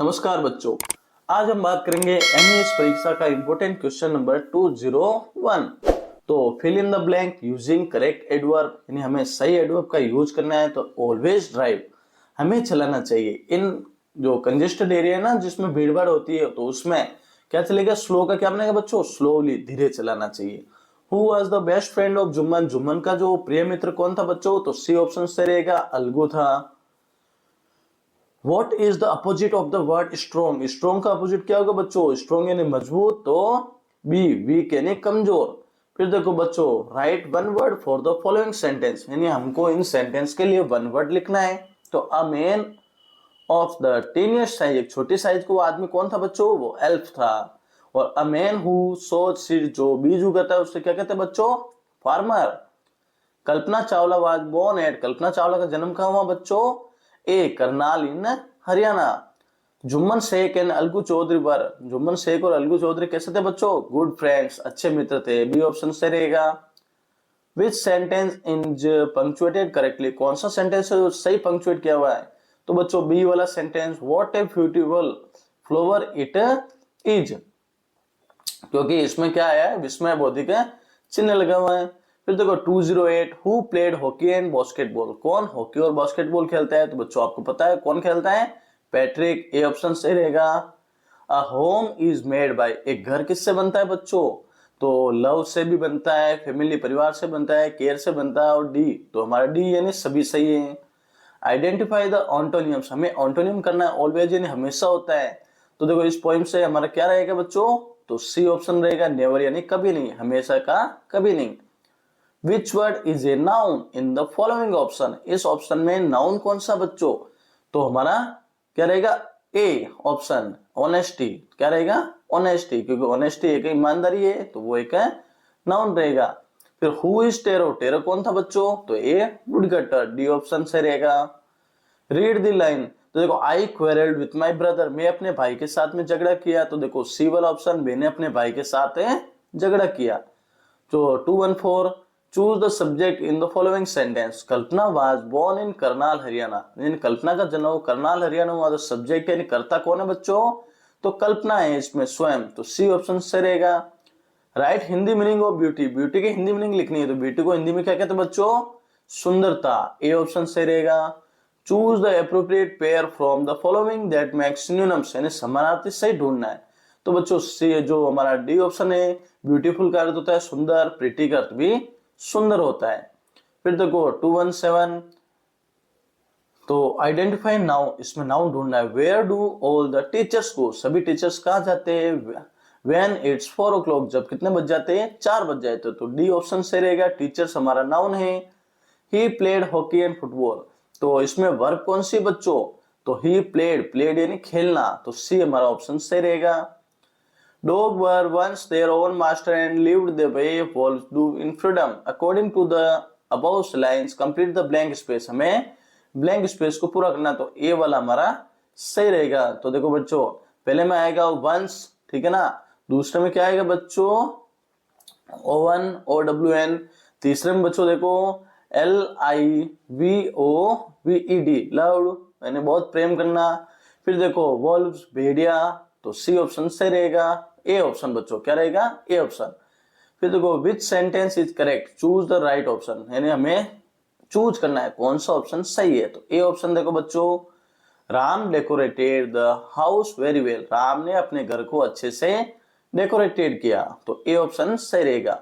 नमस्कार बच्चों, आज हम बात करेंगे एमईएस परीक्षा का इंपॉर्टेंट क्वेश्चन नंबर 201। तो fill in the blank using correct adverb, यानी हमें सही एडवर्ब का यूज करना है। तो ऑलवेज ड्राइव, हमें चलाना चाहिए। इन जो कंजेस्टेड एरिया है ना, जिसमें भीड़ भाड़ होती है, तो उसमें क्या चलेगा, स्लो का क्या बनेगा बच्चों, स्लोली, धीरे चलाना चाहिए। Who was the best friend of Jumman, Jumman का जो प्रिय मित्र कौन था बच्चों, तो सी ऑप्शन से रहेगा, अलगू था। What is the opposite of the word strong? Strong का अपोजिट क्या होगा बच्चों, strong यानी मजबूत, तो बी वीक यानी कमजोर। फिर देखो बच्चों, right one word for the following sentence, यानी हमको इन सेंटेंस के लिए वन वर्ड लिखना है। तो a man of the tiniest size, एक छोटी साइज को आदमी कौन था बच्चों, वो एल्फ था। और a man who sows seed, जो बीज उगाता है उससे क्या कहते हैं बच्चों, farmer. Kalpana Chawla was born at, Kalpana Chawla का जन्म कहाँ हुआ बच्चों, a Karnal in Haryana. Jumman Sheikh and Algu Chaudhary were, Jumman Sheikh और अलगू चौधरी कैसे थे बच्चों, गुड फ्रेंड्स, अच्छे मित्र थे। बी ऑप्शन से रहेगा। विच सेंटेंस इज पंक्चुएटेड करेक्टली, कौन सा सेंटेंस है जो सही पंक्चुएट किया हुआ है, तो बच्चों बी वाला sentence, what a beautiful flower it is, क्योंकि इसमें क्या आया है, विस्मय बोधि का चिन्ह लगा हुआ है। फिर देखो 208, who played hockey and basketball, कौन हॉकी और बास्केटबॉल खेलता है, तो बच्चों आपको पता है कौन खेलता है, पैट्रिक। ए ऑप्शन सही रहेगा। A home is made by, एक घर किससे बनता है बच्चों, तो लव से भी बनता है, फैमिली परिवार से बनता है, केयर से बनता है, और डी, तो हमारा डी यानी सभी सही है। आइडेंटिफाई द ऑन्टोनियम्स, हमें ऑन्टोनियम करना है, ऑलवेज यानी हमेशा होता है। तो देखो इस पॉइंट से हमारा क्या रहेगा बच्चों, तो सी ऑप्शन रहेगा, नेवर यानी कभी नहीं, हमेशा का कभी नहीं। Which word is a noun in the following option, इस ऑप्शन में नाउन कौन सा बच्चों, तो हमारा क्या रहेगा, ए ऑप्शन, ऑनेस्टी। क्या रहेगा, ऑनेस्टी, क्योंकि ऑनेस्टी एक ईमानदारी है, तो वो एक नाउन रहेगा। फिर हु इज टेरो, टेरो कौन था बच्चों, तो ए वुडकटर। डी ऑप्शन से रहेगा। रीड द लाइन, तो देखो आई क्वेरल्ड विथ माय ब्रदर, मैं अपने भाई के साथ में झगड़ा किया, तो देखो सी वाला ऑप्शन, मैंने अपने भाई के साथ झगड़ा किया। तो 214, choose the subject in the following sentence, Kalpana was born in Karnal Haryana, यानी कल्पना का जन्म करनाल हरियाणा हुआ। तो सब्जेक्ट यानी कर्ता कौन है बच्चों, तो कल्पना है इसमें स्वयं, तो सी ऑप्शन से रहेगा। Right Hindi meaning of beauty, beauty की हिंदी मीनिंग लिखनी है, तो ब्यूटी को हिंदी में क्या कहते हैं बच्चों, सुंदरता। ए ऑप्शन से रहेगा। Choose the appropriate pair from the following that makes synonyms, यानी समानार्थी सही ढूंढना है। तो बच्चों सी, जो हमारा डी ऑप्शन है, ब्यूटीफुल का अर्थ होता है सुंदर, प्रिटी का अर्थ भी सुंदर होता है। फिर देखो 217, तो आइडेंटिफाई नाउन, इसमें नाउन ढूंढना है। Where do all the teachers go, सभी टीचर्स कहाँ जाते हैं। व्हेन इट्स 4 o'clock, जब कितने बज जाते हैं, 4 बज जाते हैं, तो डी ऑप्शन से रहेगा। टीचर्स हमारा नाउन है। He played hockey and football, तो इसमें वर्ब कौन सी बच्चों, तो ही प्लेड, प्लेड यानी खेलना, तो सी हमारा ऑप्शन से रहेगा। Dogs were once their own master and lived the way wolves do in freedom. According to the above lines, complete the blank space. हमें blank space को पूरा करना, तो ए वाला हमारा सही रहेगा। तो देखो बच्चों, पहले में आएगा once, ठीक है ना, दूसरे में क्या आएगा बच्चों, O1 OWN, तीसरे में बच्चों देखो LIVOVED, लव्ड यानी बहुत प्रेम करना। फिर देखो वॉल्व्स, भेड़िया, तो सी ऑप्शन से रहेगा। ए ऑप्शन बच्चों क्या रहेगा, ए ऑप्शन। फिर देखो विच sentence is correct, choose the right option, यानी हमें चूज करना है कौन सा ऑप्शन सही है। तो ए ऑप्शन देखो बच्चों, Ram decorated the house very well, Ram ने अपने घर को अच्छे से डेकोरेटेड किया, तो ए ऑप्शन सही रहेगा।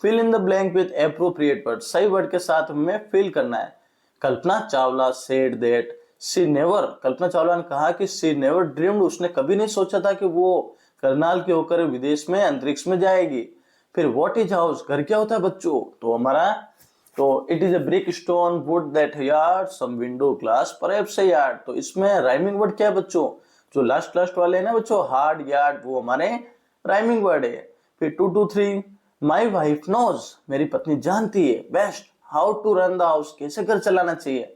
Fill in the blank with appropriate word, सही वर्ड के साथ हमें फिल करना है। Kalpana Chawla said that she never, Kalpana Chawla ने कहा कि सी नेवर ड्रीम्ड, उसने कभी नहीं सोचा था कि वो करनाल के होकर विदेश में अंतरिक्ष में जाएगी। फिर व्हाट इज हाउस, घर क्या होता है बच्चों, तो हमारा, तो it is a brick stone wood that yard some window glass perhaps a yard, तो इसमें राइमिंग वर्ड क्या है बच्चों, जो लास्ट लास्ट वाले हैं ना बच्चों, हार्ड यार्ड, वो हमारे राइमिंग वर्ड है। फिर 223, माई वाइफ नोज, मेरी पत्नी जानती है, best how to run the house, कैसे घर चलाना चाहिए।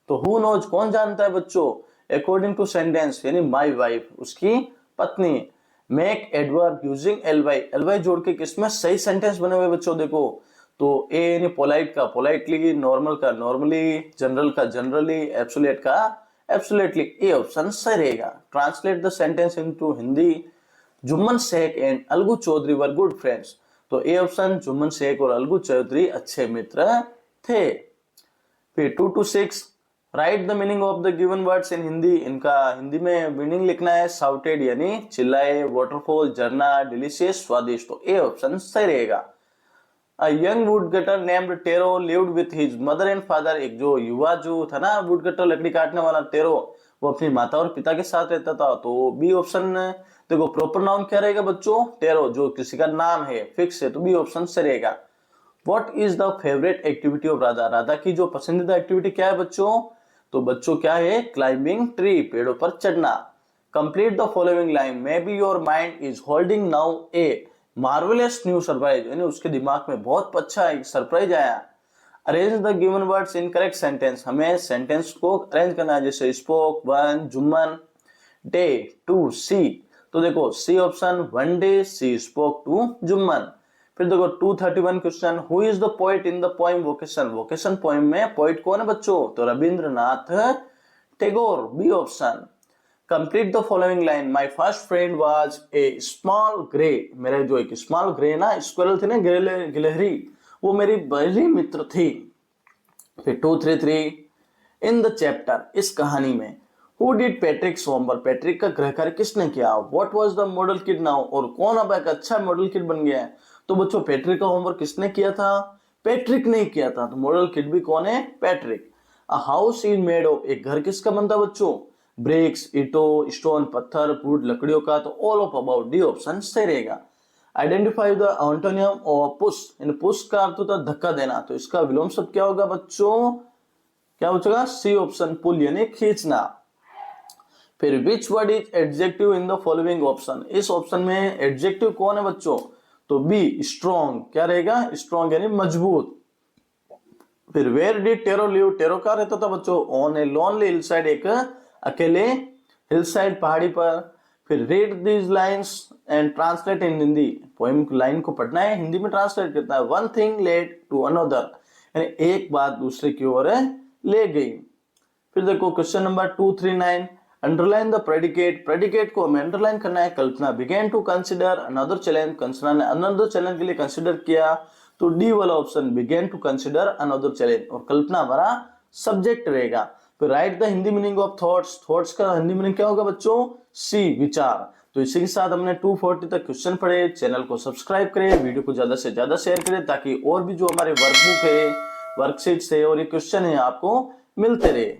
तो हु नोज कौन जानता है बच्चों, अकॉर्डिंग टू सेंटेंस, यानी माई वाइफ उसकी पत्नी। मेक एडवर्ब यूजिंग एलवाई, एलवाई जोड़ के किसमें सही सेंटेंस बने हुए बच्चों देखो, तो ए यानी पोलाइट का पोलाइटली, नॉर्मल का नॉर्मली, जनरल का जनरली, एब्सोल्यूट का एब्सोल्युटली ए ऑप्शन सही रहेगा। Translate the sentence into Hindi. Jumman Sheikh and Algu Chaudhary were good friends. तो ए ऑप्शन, जुम्मन शेख और अलगू चौधरी अच्छे मित्र थे। फिर 2 to 6, right the meaning of the given words in Hindi. इनका हिंदी में मीनिंग लिखना है। साउटेड यानी चिल्लाए, वाटरफॉल झरना, डिलीशियस स्वादिष्ट। तो ए ऑप्शन सही रहेगा। A young woodcutter named Tero lived with his mother and father। एक जो युवा जो था ना वुडकटर, लकड़ी काटने वाला टेरो, वो अपनी माता और पिता के साथ रहता था। तो बी ऑप्शन, देखो प्रॉपर नाउन क्या रहेगा बच्चों, टेरो, जो किसी का नाम है, फिक्स है, तो बी ऑप्शन से रहेगा। What is the favourite activity of Radha. Radha की जो पसंदीदा एक्टिविटी क्या है बच्चों, तो बच्चों क्या है, क्लाइंबिंग ट्री, पेड़ों पर चढ़ना। Complete the following line, may be your mind is holding now a marvellous new surprise. यानी उसके दिमाग में बहुत अच्छा एक सरप्राइज आया। Arrange the given words in correct sentence. हमें सेंटेंस को अरेंज करना है, जैसे स्पोक 1 जुम्मन, डे 2 सी। तो देखो C option, 1 day she spoke to Jumman. फिर देखो 231 question, who is the poet in the poem vocation. Vocation poem में पोएट कौन है बच्चों, तो Rabindranath Tagore, B option. Complete the following line, my first friend was a small grey. मेरे जो एक स्मॉल ग्रे ना स्क्विरल थी ना, गिलहरी, वो मेरी पहली मित्र थी। फिर 233, इन द चैप्टर, इस कहानी में, हु डिड पैट्रिक्स होमवर्क। पैट्रिक का गृह कार्य किसने किया। What was the model kid now, और कौन अब एक अच्छा मॉडल किड बन गया है। तो बच्चों पैट्रिक का होमवर्क किसने किया था, पैट्रिक ने किया था। तो मॉडल किड भी कौन है, Patrick. A house is made of, एक घर किसका बनता बच्चों, ब्रिक्स, ईटो, स्टोन, पत्थर, वुड, लकड़ियों का। तो all of about, D option सही रहेगा। Identify the antonym of push. In push का अर्थ होता है धक्का देना, तो इसका विलोम शब्द क्या होगा बच्चों, क्या बचेगा, सी ऑप्शन, पुल यानी खींचना। फिर which word is adjective in the following option. इस ऑप्शन में एडजेक्टिव कौन है बच्चों, तो बी स्ट्रॉन्ग, क्या रहेगा, स्ट्रॉन्ग यानी मजबूत। फिर where did Taro live. Taro का रहता था बच्चों, on a lonely hill side, एक अकेले हिल साइड, पहाड़ी पर। फिर read these lines and translate in Hindi. Poem line को पढ़ना है, हिंदी में ट्रांसलेट करना है। One thing led to another, यानी एक बात दूसरे की ओर ले गई। फिर देखो question number 239, underline the predicate. Predicate को हमें अंडरलाइन करना है। Kalpana began to consider another challenge. Kalpana ने अनदर चैलेंज के लिए कंसिडर किया, तो डी वाला option, begin to consider another challenge, और कल्पना हमारा सब्जेक्ट रहेगा। फिर write the Hindi meaning of thoughts. Thoughts का हिंदी मीनिंग क्या होगा बच्चों, सी विचार। तो इसी के साथ हमने 240 तक क्वेश्चन पढ़े। चैनल को सब्सक्राइब करें, वीडियो को ज्यादा से ज्यादा शेयर करें, ताकि और भी जो हमारे वर्कबुक है, वर्कशीट्स है और ये क्वेश्चन है आपको मिलते रहे।